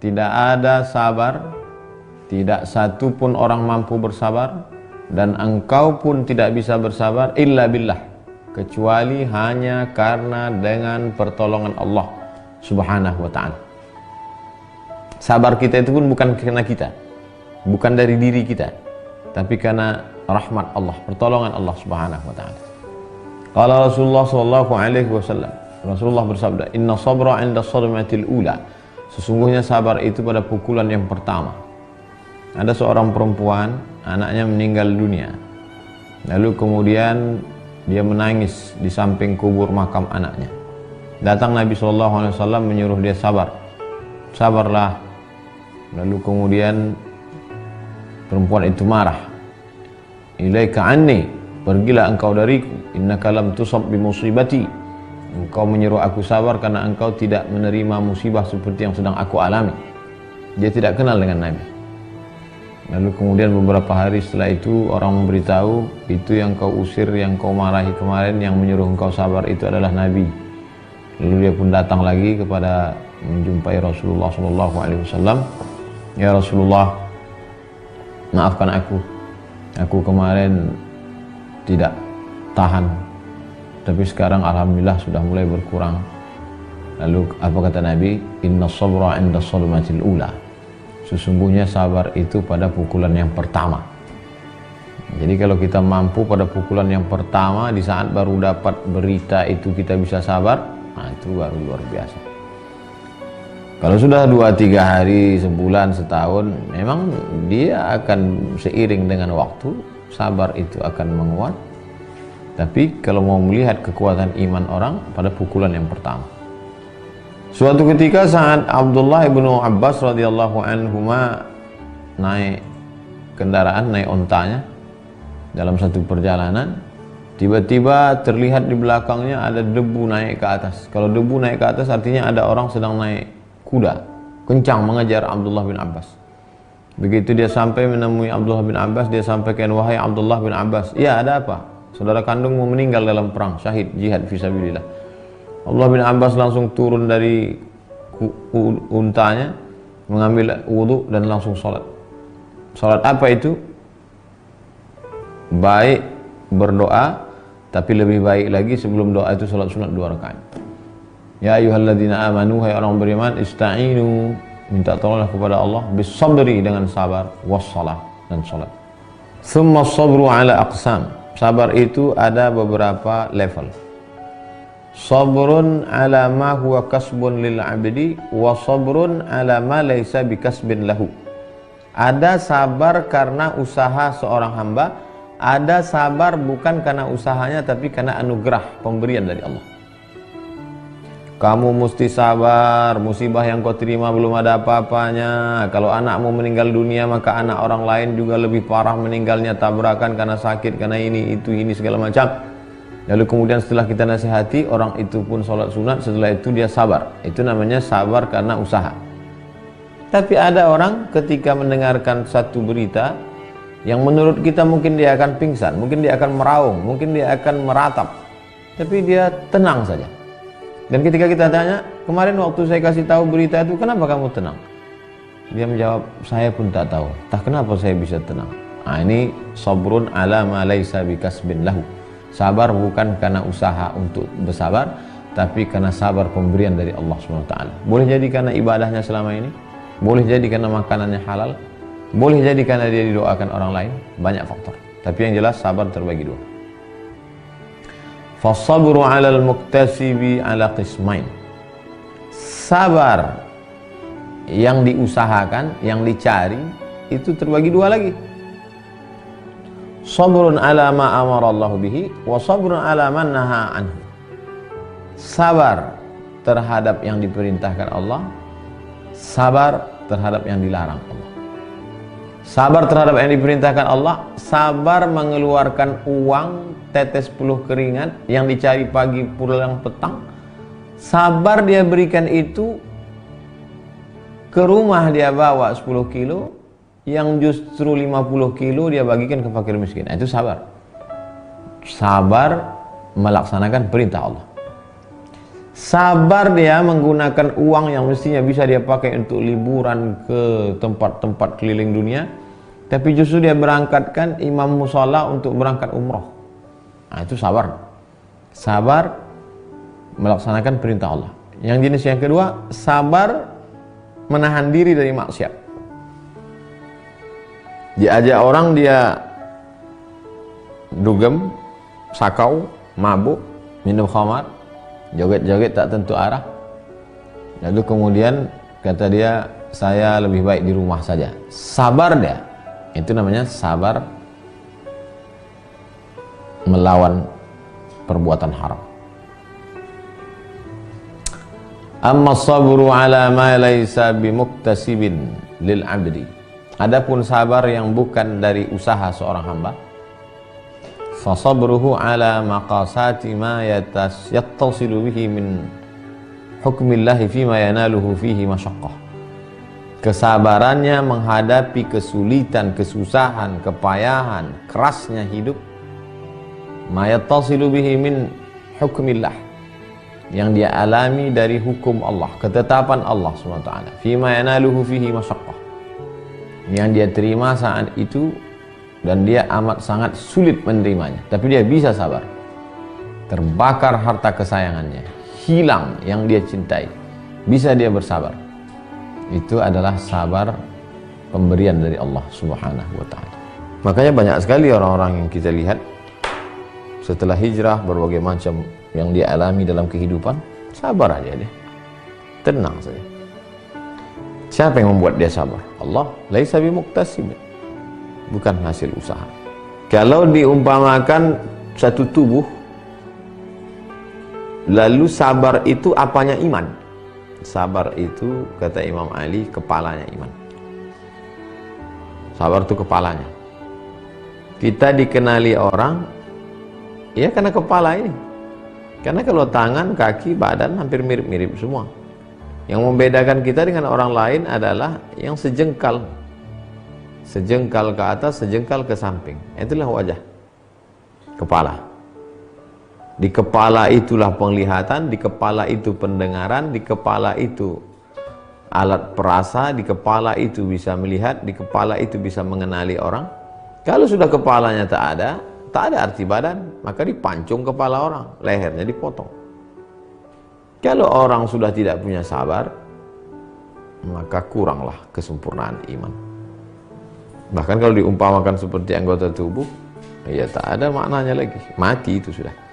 tidak ada sabar, tidak satu pun orang mampu bersabar, dan engkau pun tidak bisa bersabar illa billah, kecuali hanya karena dengan pertolongan Allah Subhanahu wa ta'ala. Sabar kita itu pun bukan karena kita, bukan dari diri kita, tapi karena rahmat Allah, pertolongan Allah Subhanahu wa ta'ala. Qala Rasulullah sallallahu alaihi wasallam, Rasulullah bersabda, "Inna sabra 'inda sadmatil ula." Sesungguhnya sabar itu pada pukulan yang pertama. Ada seorang perempuan, anaknya meninggal dunia. Lalu kemudian dia menangis di samping kubur makam anaknya. Datang Nabi SAW menyuruh dia sabar. Sabarlah. Lalu kemudian perempuan itu marah. "Ilaika anni, pergilah engkau dariku. Innaka lam tusab bi musibati." Engkau menyuruh aku sabar karena engkau tidak menerima musibah seperti yang sedang aku alami. Dia tidak kenal dengan Nabi. Lalu kemudian beberapa hari setelah itu orang memberitahu, itu yang kau usir, yang kau marahi kemarin, yang menyuruh engkau sabar itu adalah Nabi. Lalu dia pun datang lagi kepada menjumpai Rasulullah SAW. "Ya Rasulullah, maafkan aku. Aku kemarin tidak tahan, tapi sekarang alhamdulillah sudah mulai berkurang." Lalu apa kata Nabi? "Inna sabra 'inda sadmatil ula." Sesungguhnya sabar itu pada pukulan yang pertama. Jadi kalau kita mampu pada pukulan yang pertama, di saat baru dapat berita itu kita bisa sabar, nah itu baru luar biasa. Kalau sudah 2-3 hari, sebulan, setahun, memang dia akan seiring dengan waktu, sabar itu akan menguat. Tapi kalau mau melihat kekuatan iman orang pada pukulan yang pertama. Suatu ketika saat Abdullah ibnu Abbas radhiyallahu anhuma naik kendaraan, naik ontanya dalam satu perjalanan, tiba-tiba terlihat di belakangnya ada debu naik ke atas. Kalau debu naik ke atas artinya ada orang sedang naik kuda, kencang mengejar Abdullah bin Abbas. Begitu dia sampai menemui Abdullah bin Abbas, dia sampaikan, "Wahai Abdullah bin Abbas, ya ada apa? Saudara kandungmu meninggal dalam perang, syahid, jihad fisabilillah." Abdullah bin Abbas langsung turun dari untanya, mengambil wudhu dan langsung sholat. Sholat apa itu? Baik berdoa, tapi lebih baik lagi sebelum doa itu sholat sunat 2 rakaat. "Ya ayyuhalladzina amanu," hai orang beriman, "ista'inu," minta tolonglah kepada Allah, "bis-sabri," dengan sabar, "was-shalah," dan sholat. "Tsumma as-sabru 'ala aqsam." Sabar itu ada beberapa level. Sabrun ala ma huwa kasbun lil abdi wa sabrun ala ma laysa bikasbin lahu. Ada sabar karena usaha seorang hamba, ada sabar bukan karena usahanya tapi karena anugerah pemberian dari Allah. Kamu mesti sabar, musibah yang kau terima belum ada apa-apanya. Kalau anakmu meninggal dunia, maka anak orang lain juga lebih parah meninggalnya, tabrakan karena sakit, karena ini, itu, ini segala macam. Lalu kemudian setelah kita nasihati, orang itu pun sholat sunat, setelah itu dia sabar. Itu namanya sabar karena usaha. Tapi ada orang ketika mendengarkan satu berita yang menurut kita mungkin dia akan pingsan, mungkin dia akan meraung, mungkin dia akan meratap, tapi dia tenang saja. Dan ketika kita tanya, "Kemarin waktu saya kasih tahu berita itu, kenapa kamu tenang?" Dia menjawab, "Saya pun tak tahu. Tak kenapa saya bisa tenang." Nah, ini sabrun ala ma laysa bikasbin lahu. Sabar bukan karena usaha untuk bersabar, tapi karena sabar pemberian dari Allah SWT. Boleh jadi karena ibadahnya selama ini, boleh jadi karena makanannya halal, boleh jadi karena dia didoakan orang lain, banyak faktor. Tapi yang jelas sabar terbagi 2. Fasabru 'alal muktasibi 'ala qismain. Sabar yang diusahakan, yang dicari, itu terbagi 2 lagi. Sabrun ala ma amara Allah bihi wa sabrun ala man naha anhu. Sabar terhadap yang diperintahkan Allah, sabar terhadap yang dilarang Allah. Sabar terhadap yang diperintahkan Allah, sabar mengeluarkan uang tetes peluh keringat yang dicari pagi pulang petang. Sabar dia berikan itu, ke rumah dia bawa 10 kilo, yang justru 50 kilo dia bagikan ke fakir miskin. Itu sabar. Sabar melaksanakan perintah Allah. Sabar dia menggunakan uang yang mestinya bisa dia pakai untuk liburan ke tempat-tempat keliling dunia, tapi justru dia berangkatkan imam musala untuk berangkat umroh. Nah, itu sabar. Sabar melaksanakan perintah Allah. Yang jenis yang kedua, sabar menahan diri dari maksiat. Diajak orang dia dugem, sakau, mabuk, minum khamar, joget-joget tak tentu arah. Lalu kemudian kata dia, saya lebih baik di rumah saja. Sabar dia. Itu namanya sabar melawan perbuatan haram. Amma sabru ala ma laysa bimuktasibin lil abdi. Adapun sabar yang bukan dari usaha seorang hamba, fa sabruhu ala maqasati ma yattasilu bihi min hukmillahi fima yanaluhu fihi masyaqqah. Kesabarannya menghadapi kesulitan, kesusahan, kepayahan, kerasnya hidup, ma yattasilu bihi min hukmillah, yang dia alami dari hukum Allah, ketetapan Allah SWT, fima yanaluhu fihi masyaqqah, yang dia terima saat itu dan dia amat sangat sulit menerimanya, tapi dia bisa sabar. Terbakar harta kesayangannya, hilang yang dia cintai, bisa dia bersabar. Itu adalah sabar pemberian dari Allah Subhanahu wa ta'ala. Makanya banyak sekali orang-orang yang kita lihat setelah hijrah, berbagai macam yang dia alami dalam kehidupan, sabar aja dia, tenang saja. Siapa yang membuat dia sabar? Allah. Laisa bimuktasib, bukan hasil usaha. Kalau diumpamakan satu tubuh, lalu sabar itu apanya? Iman. Sabar itu, kata Imam Ali, kepalanya iman. Sabar itu kepalanya. Kita dikenali orang ya karena kepala ini. Karena kalau tangan, kaki, badan hampir mirip-mirip semua. Yang membedakan kita dengan orang lain adalah yang sejengkal. Sejengkal ke atas, sejengkal ke samping. Itulah wajah. Kepala. Di kepala itulah penglihatan, di kepala itu pendengaran, di kepala itu alat perasa, di kepala itu bisa melihat, di kepala itu bisa mengenali orang. Kalau sudah kepalanya tak ada arti badan, maka dipancung kepala orang, lehernya dipotong. Kalau orang sudah tidak punya sabar, maka kuranglah kesempurnaan iman. Bahkan kalau diumpamakan seperti anggota tubuh, ya tak ada maknanya lagi, mati itu sudah.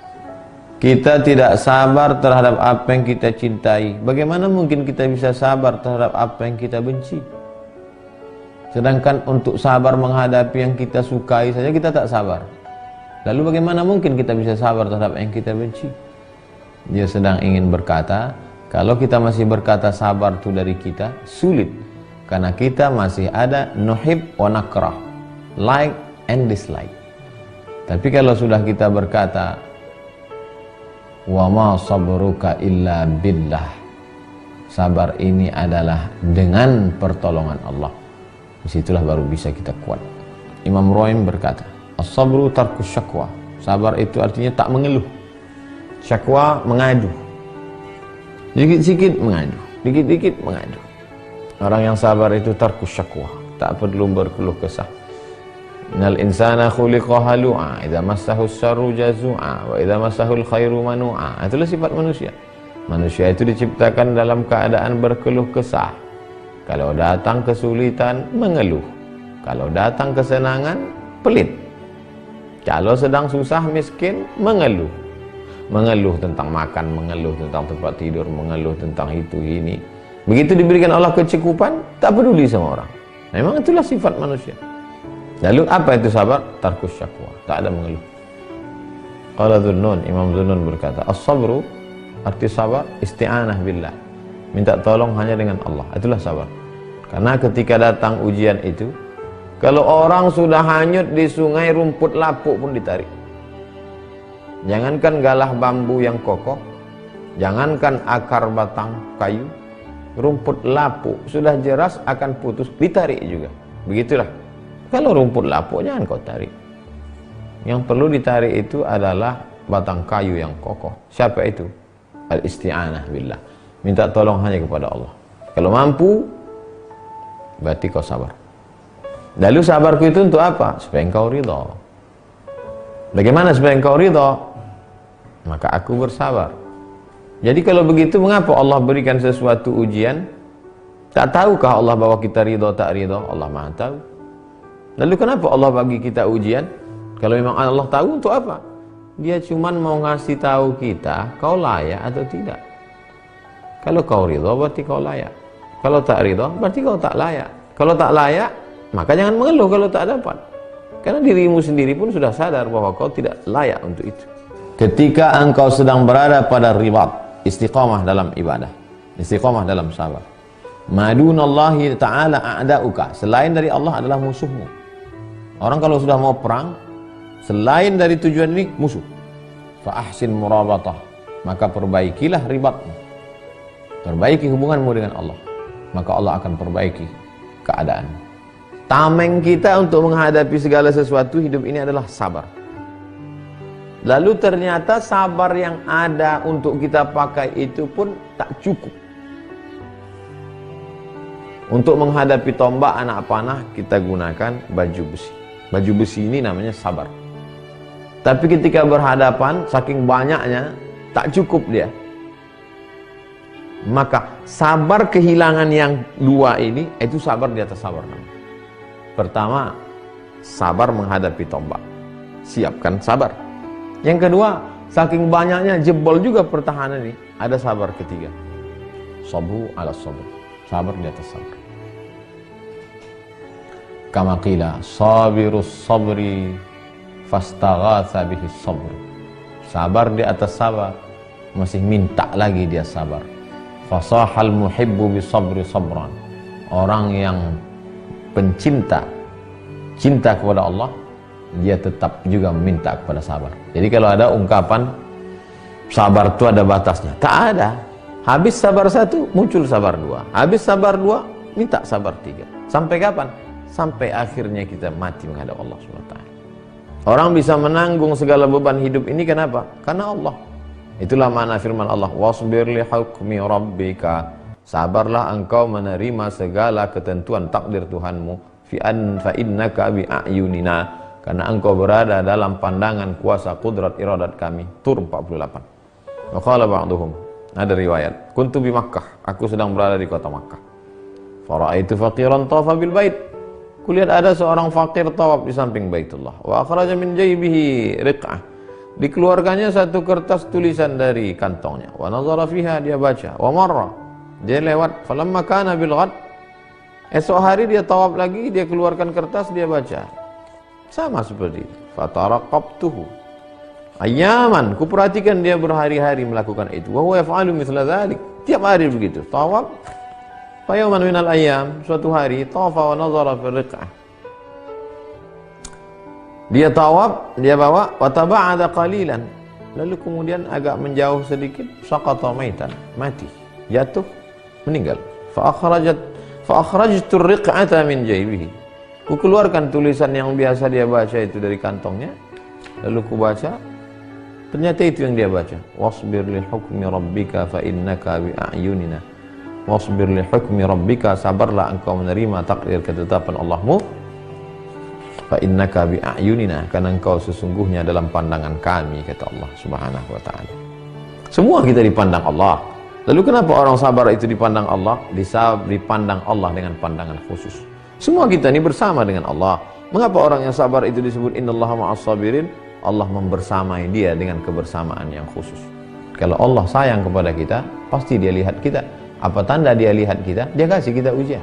Kita tidak sabar terhadap apa yang kita cintai, bagaimana mungkin kita bisa sabar terhadap apa yang kita benci? Sedangkan untuk sabar menghadapi yang kita sukai saja kita tak sabar. Lalu bagaimana mungkin kita bisa sabar terhadap yang kita benci? Dia sedang ingin berkata, kalau kita masih berkata sabar itu dari kita, sulit. Karena kita masih ada nuhib wa nakrah, like and dislike. Tapi kalau sudah kita berkata, wa ma sabruka illa billah, sabar ini adalah dengan pertolongan Allah, disitulah baru bisa kita kuat. Imam Roim berkata, as-sabru tarkus syakwa. Sabar itu artinya tak mengeluh. Syakwa mengadu. Dikit-dikit mengadu, dikit-dikit mengadu. Orang yang sabar itu tarkus syakwa, tak perlu berkeluh kesah. Innal insana khuliqa halu'a, idza massahu syarru jazu'a, wa idza massahu khairu manu'a. Itulah sifat manusia. Manusia itu diciptakan dalam keadaan berkeluh kesah. Kalau datang kesulitan, mengeluh. Kalau datang kesenangan, pelit. Kalau sedang susah, miskin, mengeluh. Mengeluh tentang makan, mengeluh tentang tempat tidur, mengeluh tentang itu, ini. Begitu diberikan Allah kecukupan, tak peduli sama orang. Memang itulah sifat manusia. Lalu apa itu sabar? Tarkus syakwa, tak ada mengeluh. Qala Dhunnun, Imam Dhunnun berkata, as-sabru, arti sabar, isti'anah billah, minta tolong hanya dengan Allah. Itulah sabar. Karena ketika datang ujian itu, kalau orang sudah hanyut di sungai, rumput lapuk pun ditarik. Jangankan galah bambu yang kokoh, jangankan akar batang kayu, rumput lapuk sudah jeras akan putus, ditarik juga. Begitulah. Kalau rumput lapuk jangan kau tarik. Yang perlu ditarik itu adalah batang kayu yang kokoh. Siapa itu? al-isti'anah billah. Minta tolong hanya kepada Allah. Kalau mampu, berarti kau sabar. Lalu sabarku itu untuk apa? Supaya engkau ridha. Bagaimana supaya engkau ridha? Maka aku bersabar. Jadi kalau begitu, mengapa Allah berikan sesuatu ujian? Tak tahukah Allah bahwa kita ridha tak ridha? Allah Maha tahu. Lalu kenapa Allah bagi kita ujian? Kalau memang Allah tahu, untuk apa? Dia cuman mau ngasih tahu kita, kau layak atau tidak. Kalau kau ridha, berarti kau layak. Kalau tak ridha, berarti kau tak layak. Kalau tak layak, maka jangan mengeluh kalau tak dapat. Karena dirimu sendiri pun sudah sadar bahwa kau tidak layak untuk itu. Ketika engkau sedang berada pada ribat, istiqamah dalam ibadah, istiqamah dalam sabar, madunallahi ta'ala a'da'uka, selain dari Allah adalah musuhmu. Orang kalau sudah mau perang, selain dari tujuan ini musuh, fa ahsin murabatah, maka perbaikilah ribatmu, perbaiki hubunganmu dengan Allah, maka Allah akan perbaiki keadaan. Tameng kita untuk menghadapi segala sesuatu hidup ini adalah sabar. Lalu ternyata sabar yang ada untuk kita pakai itu pun tak cukup. Untuk menghadapi tombak anak panah, kita gunakan baju besi. Baju besi ini namanya sabar. Tapi ketika berhadapan, saking banyaknya, tak cukup dia. Maka sabar kehilangan yang dua ini, itu sabar di atas sabar. Pertama, sabar menghadapi tombak. Siapkan sabar. Yang kedua, saking banyaknya jebol juga pertahanan ini, ada sabar ketiga. Sabru ala sabr. Sabar di atas sabar. Kama qila, sabirus sabri fastaghatha bihi sabr. Sabar di atas sabar, masih minta lagi dia sabar. Fasahal muhibbu bi sabri sabran. Orang yang pencinta, cinta kepada Allah, dia tetap juga minta kepada sabar. Jadi kalau ada ungkapan sabar itu ada batasnya, tak ada. Habis sabar satu, muncul sabar dua. Habis sabar dua, minta sabar tiga. Sampai kapan? Sampai akhirnya kita mati menghadap Allah SWT. Orang bisa menanggung segala beban hidup ini kenapa? Karena Allah. Itulah makna firman Allah, wasbir li hukmi rabbika. Sabarlah engkau menerima segala ketentuan takdir Tuhanmu. Fa innaka bi a'yunina. Karena engkau berada dalam pandangan kuasa kudrat iradat kami. Tur 48. Wa qala ba'duhum, ada riwayat, kuntu bi Makkah, aku sedang berada di kota Makkah. Fara'aitu faqiran tawafa bil bait. Kulihat ada seorang fakir tawaf di samping Baitullah. Wa akhraja min jaybihi riq'ah. Dikeluarkannya satu kertas tulisan dari kantongnya. Wa nazara fiha, dia baca. Wa marra, dia lewat. Falamma kana bil ghad, esok hari dia tawaf lagi, dia keluarkan kertas, dia baca. Sama seperti itu. Fataraqabtuhu ayyaman, kuperhatikan dia berhari-hari melakukan itu. Wa huwa yaf'alu mithla dzalik. Tiap hari begitu. Tawaf. Fa yawman minal ayyam, suatu hari tawafa wa nazara fi riq'ah. Dia tawaf, dia bawa wa taba'ada qalilan. Lalu kemudian agak menjauh sedikit, saqata maitan, mati, jatuh, meninggal. Fa akhrajtu ar-riq'ata min jaybihi. Ku keluarkan tulisan yang biasa dia baca itu dari kantongnya. Lalu ku baca, ternyata itu yang dia baca. Wasbir li hukmi rabbika fa innaka bi a'yunina. Wasbir li hukmi rabbika, sabarlah engkau menerima takdir ketetapan Allahmu. Fa innaka bi a'yunina, karena engkau sesungguhnya dalam pandangan kami, kata Allah Subhanahu wa taala. Semua kita dipandang Allah. Lalu kenapa orang sabar itu dipandang Allah? Dipandang Allah dengan pandangan khusus. Semua kita ini bersama dengan Allah. Mengapa orang yang sabar itu disebut innallaha ma'as sabirin? Allah membersamai dia dengan kebersamaan yang khusus. Kalau Allah sayang kepada kita, pasti dia lihat kita. Apa tanda dia lihat kita? Dia kasih kita ujian.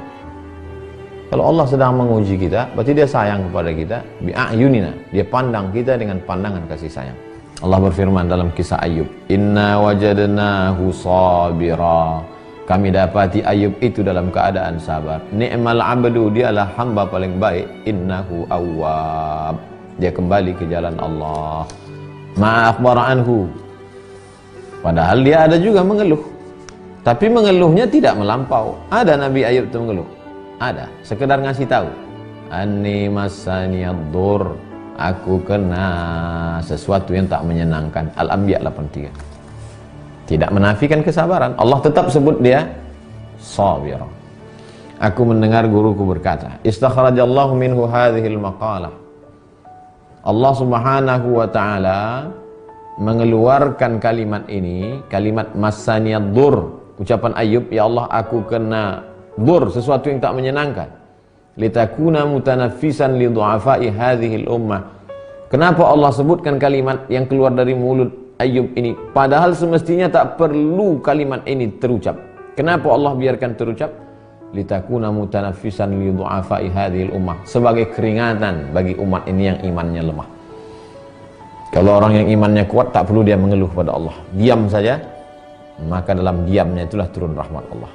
Kalau Allah sedang menguji kita, berarti dia sayang kepada kita. Bi'ayunina, dia pandang kita dengan pandangan kasih sayang. Allah berfirman dalam kisah Ayub, inna wajadnahu sabira. Kami dapati Ayub itu dalam keadaan sabar. Ni'mal abdu, dialah hamba paling baik. Innahu awwab, dia kembali ke jalan Allah. Ma'akhbara anhu, padahal dia ada juga mengeluh. Tapi mengeluhnya tidak melampau. Ada Nabi Ayub itu mengeluh? Ada, sekedar ngasih tahu. Anni masaniyad-dur, aku kena sesuatu yang tak menyenangkan. Al-Anbiya 83. Tidak menafikan kesabaran. Allah tetap sebut dia sabir. Aku mendengar guruku berkata, istakhrajallahu minhu hadhil maqalah. Allah Subhanahu wa taala mengeluarkan kalimat ini, kalimat masaniyad dur. Ucapan Ayub, ya Allah aku kena dur, sesuatu yang tak menyenangkan. Litakuna mutanaffisan li du'afai hadhil ummah. Kenapa Allah sebutkan kalimat yang keluar dari mulut Ayub ini, padahal semestinya tak perlu kalimat ini terucap? Kenapa Allah biarkan terucap? Litakuna mutanaffisan li du'afai hadhil ummah, sebagai keringatan bagi umat ini yang imannya lemah. Kalau orang yang imannya kuat tak perlu dia mengeluh pada Allah, diam saja, maka dalam diamnya itulah turun rahmat Allah.